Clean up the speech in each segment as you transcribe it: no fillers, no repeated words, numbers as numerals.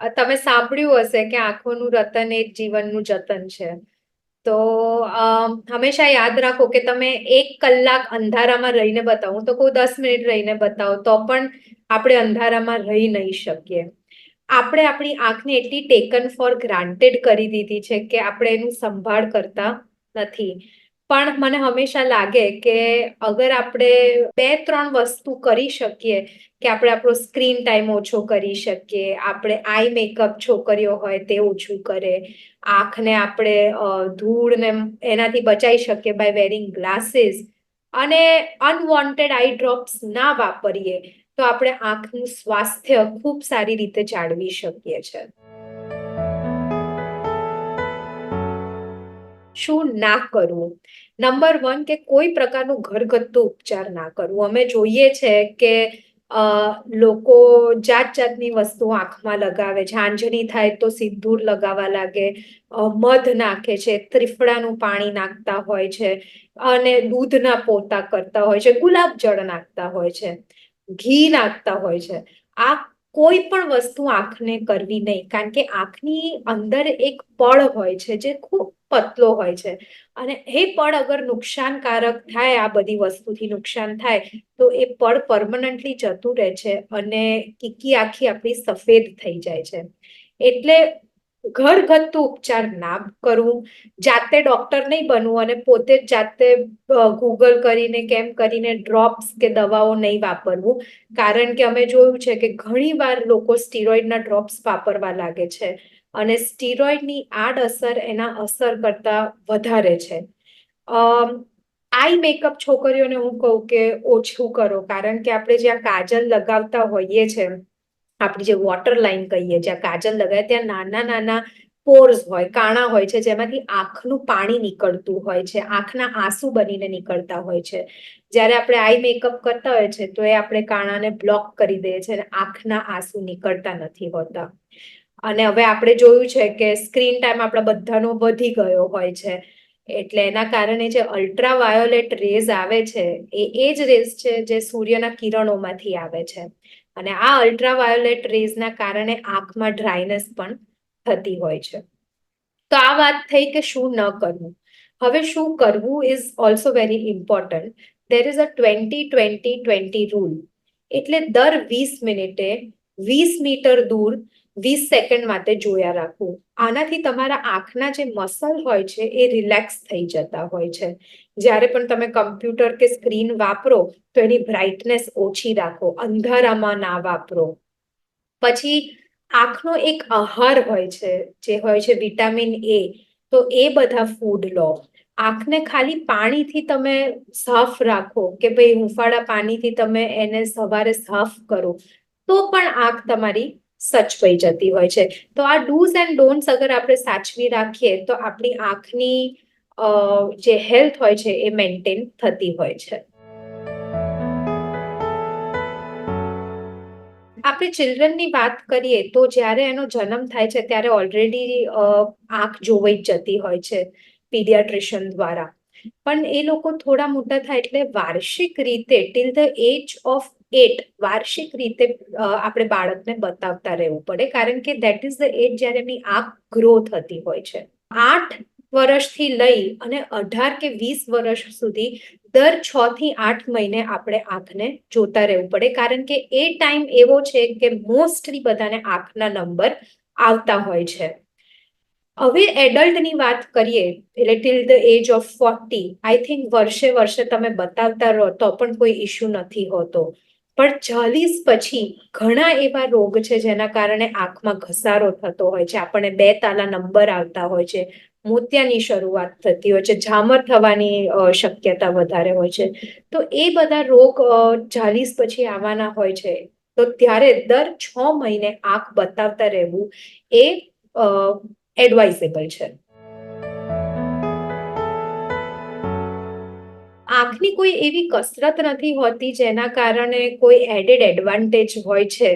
તમે સાંભળ્યું હશે કે આંખોનું રતન એ જ જીવનનું જતન છે. તો હંમેશા યાદ રાખો કે તમે 1 કલાક અંધારામાં રહીને બતાવો, હું તો કહું 10 મિનિટ રહીને બતાવો તો પણ આપણે અંધારામાં રહી નહીં શકીએ. આપણે આપણી આંખને એટલી ટેકન ફોર ગ્રાન્ટેડ કરી દીધી છે કે આપણે એનું સંભાળ કરતા નથી. પણ મને હંમેશા લાગે કે અગર આપણે 2-3 વસ્તુ કરી શકીએ, કે આપણે આપણો સ્ક્રીન ટાઈમ ઓછો કરી શકીએ, આપણે આઈ મેકઅપ છોકરીઓ હોય તે ઓછું કરે, આંખને આપણે ધૂળ ને એનાથી બચાવી શકીએ બાય વેરિંગ ગ્લાસીસ, અને અનવોન્ટેડ આઈ ડ્રોપ્સ ના વાપરીએ, તો આપણે આંખનું સ્વાસ્થ્ય ખૂબ સારી રીતે જાળવી શકીએ છીએ. શું ના કરવું? નંબર 1 કે કોઈ પ્રકારનું ઘરગથ્થુ ઉપચાર ના કરવું. અમે જોઈએ છે કે લોકો જાત જાતની વસ્તુઓ આંખમાં લગાવે છે. આંજણી થાય તો સિંદૂર લગાવવા લાગે, મધ નાખે છે, ત્રિફળાનું પાણી નાખતા હોય છે, અને દૂધના પોતા કરતા હોય છે, ગુલાબ જળ નાખતા હોય છે, ઘી નાખતા હોય છે. આ કોઈ પણ વસ્તુ આંખને કરવી નહીં, કારણ કે આંખની અંદર એક પડ હોય છે જે ખૂબ પતલો હોય છે, અને એ પડ અગર નુકસાનકારક થાય, આ બધી વસ્તુથી નુકસાન થાય, તો એ પડ પરમનન્ટલી જતું રહે છે અને કીકી આખી આપણી સફેદ થઈ જાય છે. એટલે ઘરગથ્થુ ઉપચાર ના કરવું, જાતે ડોક્ટર નહીં બનવું અને પોતે જ જાતે ગૂગલ કરીને કેમ કરીને ડ્રોપ્સ કે દવાઓ નહીં વાપરવું. કારણ કે અમે જોયું છે કે ઘણી વાર લોકો સ્ટીરોઇડના ડ્રોપ્સ વાપરવા લાગે છે, અને સ્ટીરોઇડની આડઅસર એના અસર કરતા વધારે છે. આઈ મેકઅપ છોકરીઓને હું કહું કે ઓછું કરો, કારણ કે આપણે જ્યાં કાજલ લગાવતા હોઈએ છે, આપણી જે વોટર લાઈન કહીએ, જ્યાં કાજલ લગાવે ત્યાં નાના નાના પોર્સ હોય, કાણા હોય છે, જેમાંથી આંખનું પાણી નીકળતું હોય છે, આંખના આંસુ બનીને નીકળતા હોય છે. જ્યારે આપણે આઈ મેકઅપ કરતા હોય છે તો એ આપણે કાણાને બ્લોક કરી દે છે અને આંખના આંસુ નીકળતા નથી હોતા. અને હવે આપણે જોયું છે કે સ્ક્રીન ટાઈમ આપણા બધાનો વધી ગયો હોય છે, એટલે એના કારણે જે અલ્ટ્રાવાયોલેટ રેઝ આવે છે, એ જ રેઝ છે જે સૂર્યના કિરણોમાંથી આવે છે. અને આ અલ્ટ્રાવાયોલેટ રેઝના કારણે આંખમાં ડ્રાયનેસ પણ થતી હોય છે. તો આ વાત થઈ કે શું ન કરવું. હવે શું કરવું is also very important. There is a 20-20-20 rule. એટલે દર 20 મિનિટે 20 મીટર દૂર 20 સેકન્ડ માટે જોયા રાખવું. આનાથી તમારા આંખના જે મસલ હોય છે એ રિલેક્સ થઈ જતા હોય છે. જ્યારે પણ તમે કમ્પ્યુટર કે સ્ક્રીન વાપરો તો એની બ્રાઇટનેસ ઓછી રાખો, અંધારામાં ના વાપરો. પછી આંખનો એક આહાર હોય છે, જે હોય છે વિટામિન એ, તો એ બધા ફૂડ લો. આંખને ખાલી પાણીથી તમે સાફ રાખો, કે ભાઈ હુંફાળા પાણીથી તમે એને સવારે સાફ કરો, તો પણ આંખ તમારી સચવાઈ જતી હોય છે. તો આ ડૂઝ એન્ડ ડોન્ટ્સ અગર આપણે સાચવી રાખીએ તો આપણી આંખની જે હેલ્થ હોય છે એ મેન્ટેન થતી હોય છે. આપણે ચિલ્ડ્રનની વાત કરીએ તો જ્યારે એનો જન્મ થાય છે ત્યારે ઓલરેડી આંખ જોવાઈ જ જતી હોય છે પીડિયાટ્રિશિયન દ્વારા. પણ એ લોકો થોડા મોટા થાય એટલે વાર્ષિક રીતે ટિલ ધ એજ ઓફ 8 વાર્ષિક રીતે આપણે બાળકને બતાવતા રહેવું પડે, કારણ કે દેટ ઇઝ ધ એજ જ્યારે એમની આંખ ગ્રો થતી હોય છે. 8 વર્ષથી લઈ અને 18 કે 20 વર્ષ સુધી દર 6 થી 8 મહિને આપણે આંખને જોતા રહેવું પડે, કારણ કે એ ટાઈમ એવો છે કે મોસ્ટલી બધાને આંખના નંબર આવતા હોય છે. હવે એડલ્ટની વાત કરીએ એટલે till the age of 40, I think વર્ષે વર્ષે તમે બતાવતા રહો તો પણ કોઈ ઇશ્યુ નથી હોતો. પણ 40 પછી ઘણા એવા રોગ છે જેના કારણે આંખમાં ઘસારો થતો હોય છે, આપણને 2 તાલા નંબર આવતા હોય છે, મોતિયાની શરૂઆત થતી હોય છે, ઝામર થવાની શક્યતા વધારે હોય છે. તો એ બધા રોગ 40 પછી આવવાના હોય છે, તો ત્યારે દર 6 મહિને આંખ બતાવતા રહેવું એ એડવાઇઝેબલ છે. આંખની કોઈ એવી કસરત નથી હોતી જેના કારણે કોઈ એડેડ એડવાન્ટેજ હોય છે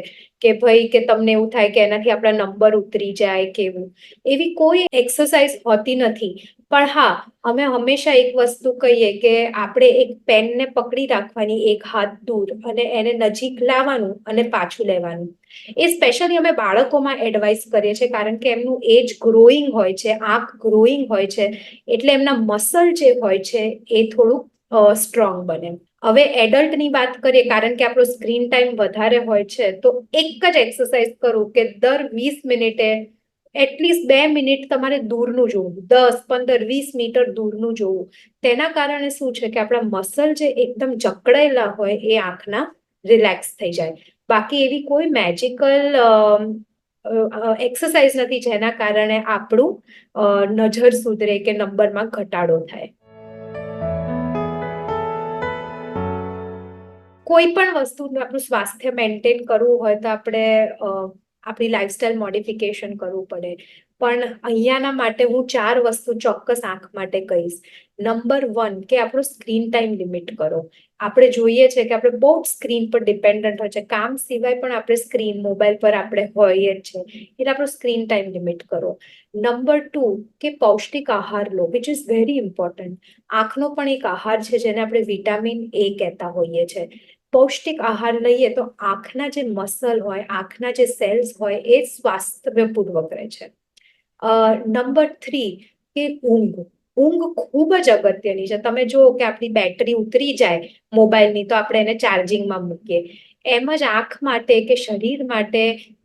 કે ભાઈ કે તમને એવું થાય કે એનાથી આપણા નંબર ઉતરી જાય કે એવું, એવી કોઈ એક્સરસાઇઝ હોતી નથી. પણ હા, અમે હંમેશા એક વસ્તુ કહીએ કે આપણે એક પેનને પકડી રાખવાની એક હાથ દૂર અને એને નજીક લાવવાનું અને પાછું લેવાનું. એ સ્પેશિયલી અમે બાળકોમાં એડવાઇસ કરીએ છીએ, કારણ કે એમનું એજ ગ્રોઈંગ હોય છે, આંખ ગ્રોઈંગ હોય છે, એટલે એમના મસલ જે હોય છે એ થોડુંક સ્ટ્રોંગ બને. હવે એડલ્ટની વાત કરીએ, કારણ કે આપણો સ્ક્રીન ટાઈમ વધારે હોય છે, તો એક જ એક્સરસાઇઝ કરું કે દર 20 મિનિટે એટલીસ્ટ 2 મિનિટ તમારે દૂરનું જોવું, 10, 15, 20 મીટર દૂરનું જોવું. તેના કારણે શું છે કે આપણા મસલ જે એકદમ જકડાયેલા હોય એ આંખના રિલેક્સ થઈ જાય. બાકી એવી કોઈ મેજિકલ એક્સરસાઇઝ નથી જેના કારણે આપણું નજર સુધરે કે નંબરમાં ઘટાડો થાય. કોઈ પણ વસ્તુનું આપણું સ્વાસ્થ્ય મેન્ટેન કરવું હોય તો આપણે આપણી લાઈફસ્ટાઈલ મોડિફિકેશન કરવું પડે. પણ અહીંયાના માટે હું 4 વસ્તુ ચોક્કસ આંખ માટે કહીશ. નંબર 1 કે આપણો સ્ક્રીન ટાઈમ લિમિટ કરો. આપણે જોઈએ છે કે આપણે બહુ જ સ્ક્રીન પર ડિપેન્ડન્ટ હોય છે, કામ સિવાય પણ આપણે સ્ક્રીન મોબાઈલ પર આપણે હોઈએ જ છે, એટલે આપણો સ્ક્રીન ટાઈમ લિમિટ કરો. નંબર 2 કે પૌષ્ટિક આહાર લો, વિચ ઇઝ વેરી ઇમ્પોર્ટન્ટ. આંખનો પણ એક આહાર છે જેને આપણે વિટામિન એ કહેતા હોઈએ છીએ. પૌષ્ટિક આહાર લઈએ તો આંખના જે મસલ હોય, આંખના જે સેલ્સ હોય એ સ્વાસ્થ્યપૂર્વક રહે છે. નંબર 3 કે ઊંઘ ખૂબ જ અગત્યની છે. તમે જુઓ કે આપણી બેટરી ઉતરી જાય મોબાઈલની તો આપણે એને ચાર્જિંગમાં મૂકીએ. એમ જ આંખ માટે કે શરીર માટે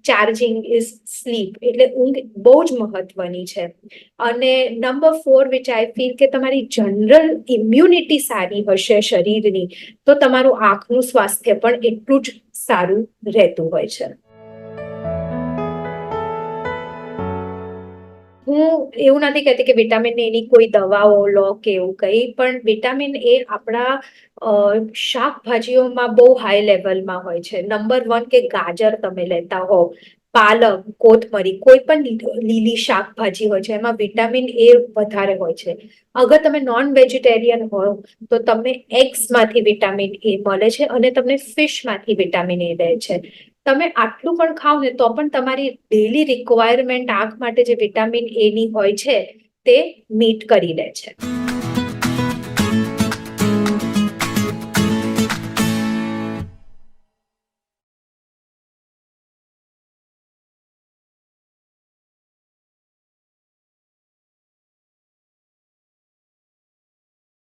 ચાર્જિંગ ઇઝ સ્લીપ, એટલે ઊંઘ બહુ જ મહત્વની છે. અને નંબર 4 વિચ આઈ ફીલ કે તમારી જનરલ ઇમ્યુનિટી સારી હશે શરીરની, તો તમારું આંખનું સ્વાસ્થ્ય પણ એટલું જ સારું રહેતું હોય છે. હું એવું નથી કહેતી કે વિટામિન એની કોઈ દવાઓ લો કે એવું કંઈ, પણ વિટામિન એ આપણા શાકભાજીઓમાં બહુ હાઈ લેવલમાં હોય છે. નંબર 1 કે ગાજર તમે લેતા હો, પાલક, કોથમરી, કોઈ પણ લીલી શાકભાજી હોય છે એમાં વિટામિન એ વધારે હોય છે. અગર તમે નોન વેજીટેરિયન હો તો તમને એગ્સમાંથી વિટામિન એ મળે છે અને તમને ફિશમાંથી વિટામિન એ રહે છે. તમે આટલું પણ ખાઓ ને તો પણ તમારી ડેલી રિક્વાયરમેન્ટ આંખ માટે જે વિટામિન એ ની હોય છે તે મીટ કરી લે છે.